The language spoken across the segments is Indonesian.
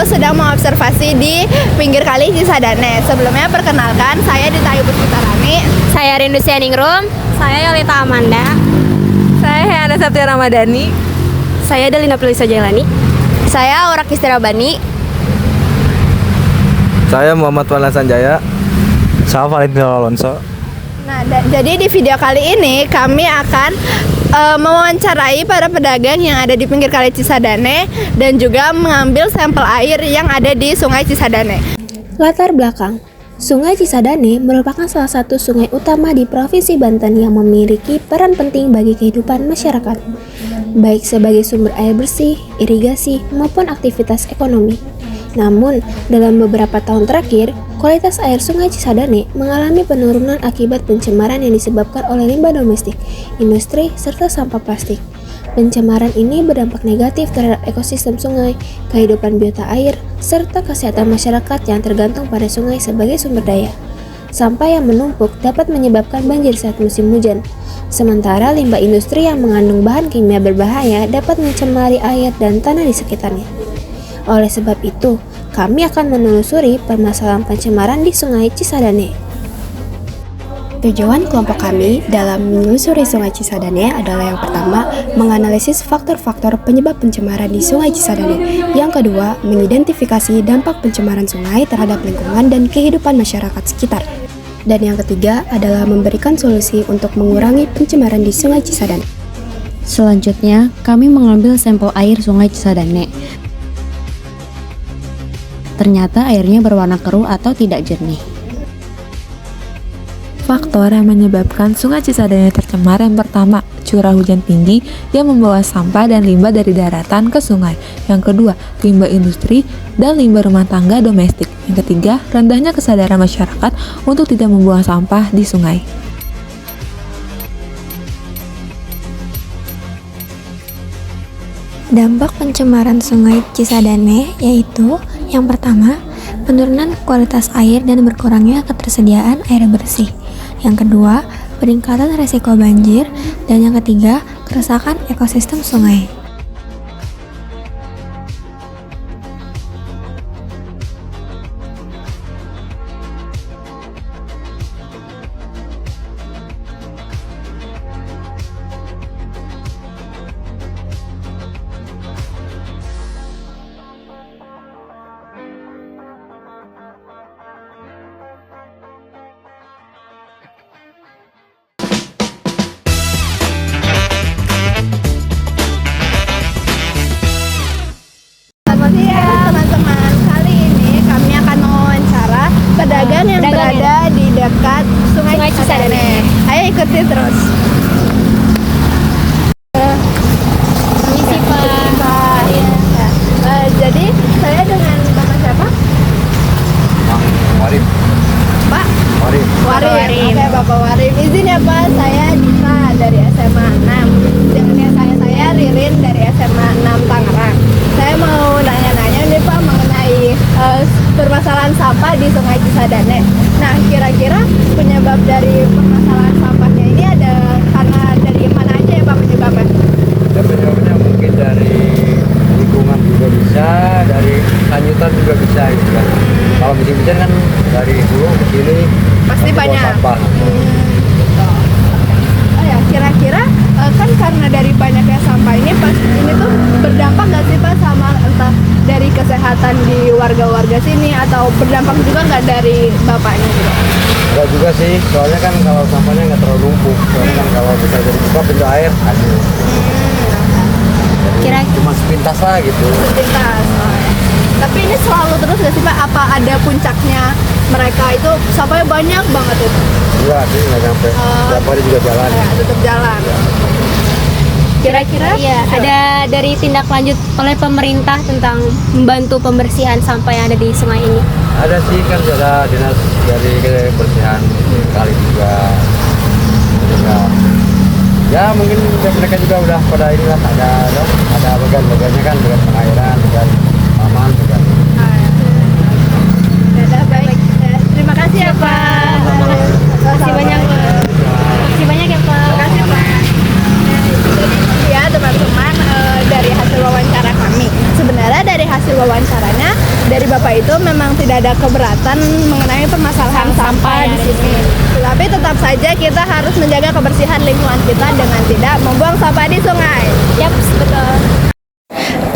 sedang mengobservasi di pinggir kali Cisadane. Sebelumnya perkenalkan, saya Dita Ibu Citarani. Saya Rindu Sianingrum. Saya Yolita Amanda. Saya Hana Saptia Ramadhani. Saya Delina Pelisa Jailani. Saya Aurak Istirabani. Saya Muhammad Wana Sanjaya. Saya Valentino Alonso. Nah, jadi di video kali ini kami akan mewawancarai para pedagang yang ada di pinggir kali Cisadane dan juga mengambil sampel air yang ada di Sungai Cisadane. Latar belakang, Sungai Cisadane merupakan salah satu sungai utama di Provinsi Banten yang memiliki peran penting bagi kehidupan masyarakat, baik sebagai sumber air bersih, irigasi, maupun aktivitas ekonomi. Namun, dalam beberapa tahun terakhir, kualitas air Sungai Cisadane mengalami penurunan akibat pencemaran yang disebabkan oleh limbah domestik, industri, serta sampah plastik. Pencemaran ini berdampak negatif terhadap ekosistem sungai, kehidupan biota air, serta kesehatan masyarakat yang tergantung pada sungai sebagai sumber daya. Sampah yang menumpuk dapat menyebabkan banjir saat musim hujan. Sementara limbah industri yang mengandung bahan kimia berbahaya dapat mencemari air dan tanah di sekitarnya. Oleh sebab itu, kami akan menelusuri permasalahan pencemaran di Sungai Cisadane. Tujuan kelompok kami dalam menelusuri Sungai Cisadane adalah yang pertama, menganalisis faktor-faktor penyebab pencemaran di Sungai Cisadane. Yang kedua, mengidentifikasi dampak pencemaran sungai terhadap lingkungan dan kehidupan masyarakat sekitar. Dan yang ketiga adalah memberikan solusi untuk mengurangi pencemaran di Sungai Cisadane. Selanjutnya, kami mengambil sampel air Sungai Cisadane. Ternyata airnya berwarna keruh atau tidak jernih. Faktor yang menyebabkan Sungai Cisadane tercemar yang pertama, curah hujan tinggi yang membawa sampah dan limbah dari daratan ke sungai. Yang kedua, limbah industri dan limbah rumah tangga domestik. Yang ketiga, rendahnya kesadaran masyarakat untuk tidak membuang sampah di sungai. Dampak pencemaran Sungai Cisadane yaitu yang pertama, penurunan kualitas air dan berkurangnya ketersediaan air bersih. Yang kedua, peningkatan resiko banjir. Dan yang ketiga, kerusakan ekosistem sungai. Selamat siang teman-teman. Kali ini kami akan mewawancara pedagang yang berada di dekat Sungai Cisadane. Ayo ikuti terus. Permisi, Pak. Jadi saya dengan Bapak siapa? Warim. Pak? Warim. Warim. Oke, Bapak Warim. Izin ya Pak, saya Dita dari SMA 6. Dengan saya Ririn dari SMA 6 Tangerang. Saya mau nanya-nanya nih Pak mengenai permasalahan sampah di Sungai Cisadane. Nah, kira-kira penyebab dari permasalahan sampahnya ini ada karena dari mana aja ya Pak penyebabnya? Dan penyebabnya mungkin dari lingkungan juga bisa, dari lanjutan juga bisa gitu kan. Kalau musim hujan kan dari hulu ke sini Pasti bawa banyak. sampah. Oh ya, kira-kira kan karena dari banyaknya sampah ini ini tuh berdampak nggak sih Pak sama entah dari kesehatan di warga-warga sini atau berdampak juga nggak dari bapaknya juga? Enggak juga sih, soalnya kan kalau sampahnya nggak terlalu numpuk. Soalnya kan kalau bisa dari buka pintu air, aduh. Kira-kira Cuma sepintas lah gitu. Sepintas. Oh, ya. Tapi ini selalu terus nggak sih Pak? Apa ada puncaknya mereka itu sampahnya banyak banget itu? Enggak sih, nggak sampai. Setiap hari juga jalan. Ya, tetap jalan. Kira-kira ada dari tindak lanjut oleh pemerintah tentang membantu pembersihan sampah yang ada di sungai ini? Ada sih, kan ada dinas dari kebersihan kali juga. Ya mungkin mereka juga udah pada inilah ada bagian-bagiannya kan, bagian pengairan, bagian taman, bagian. Ya, baik. Terima kasih ya Pak. Terima kasih banyak. Terima kasih banyak ya Pak. Terima kasih Pak. Ya teman-teman, dari hasil wawancara kami, sebenarnya dari hasil wawancaranya tidak ada keberatan mengenai permasalahan sampah di sini. Tetapi tetap saja kita harus menjaga kebersihan lingkungan kita dengan tidak membuang sampah di sungai. Yap, betul.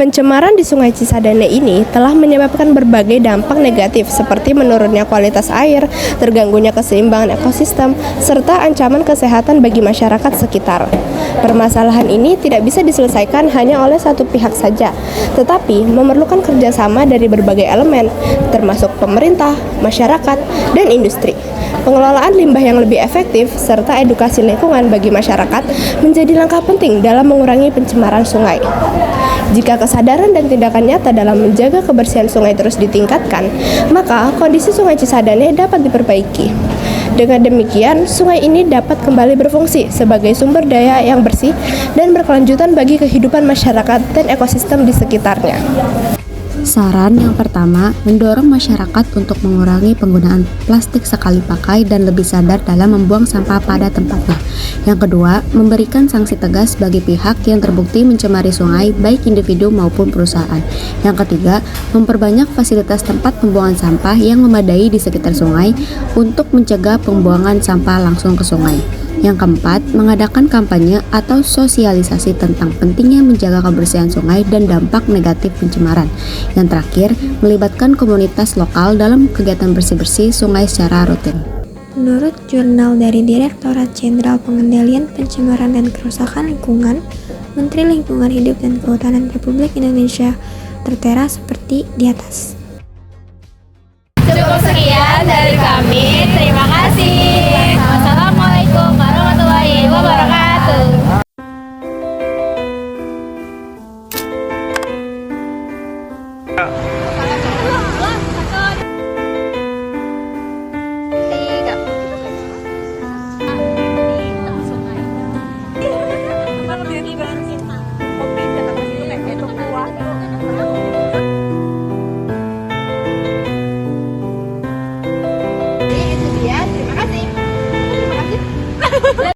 Pencemaran di Sungai Cisadane ini telah menyebabkan berbagai dampak negatif seperti menurunnya kualitas air, terganggunya keseimbangan ekosistem, serta ancaman kesehatan bagi masyarakat sekitar. Permasalahan ini tidak bisa diselesaikan hanya oleh satu pihak saja, tetapi memerlukan kerjasama dari berbagai elemen, termasuk pemerintah, masyarakat, dan industri. Pengelolaan limbah yang lebih efektif serta edukasi lingkungan bagi masyarakat menjadi langkah penting dalam mengurangi pencemaran sungai. Jika kesadaran dan tindakan nyata dalam menjaga kebersihan sungai terus ditingkatkan, maka kondisi Sungai Cisadane dapat diperbaiki. Dengan demikian, sungai ini dapat kembali berfungsi sebagai sumber daya yang bersih dan berkelanjutan bagi kehidupan masyarakat dan ekosistem di sekitarnya. Saran yang pertama, mendorong masyarakat untuk mengurangi penggunaan plastik sekali pakai dan lebih sadar dalam membuang sampah pada tempatnya. Yang kedua, memberikan sanksi tegas bagi pihak yang terbukti mencemari sungai, baik individu maupun perusahaan. Yang ketiga, memperbanyak fasilitas tempat pembuangan sampah yang memadai di sekitar sungai untuk mencegah pembuangan sampah langsung ke sungai. Yang keempat, mengadakan kampanye atau sosialisasi tentang pentingnya menjaga kebersihan sungai dan dampak negatif pencemaran. Yang terakhir, melibatkan komunitas lokal dalam kegiatan bersih-bersih sungai secara rutin. Menurut jurnal dari Direktorat Jenderal Pengendalian Pencemaran dan Kerusakan Lingkungan, Menteri Lingkungan Hidup dan Kehutanan Republik Indonesia tertera seperti di atas. Cukup sekian dari kami. Terima kasih. Wassalamualaikum warahmatullahi wabarakatuh.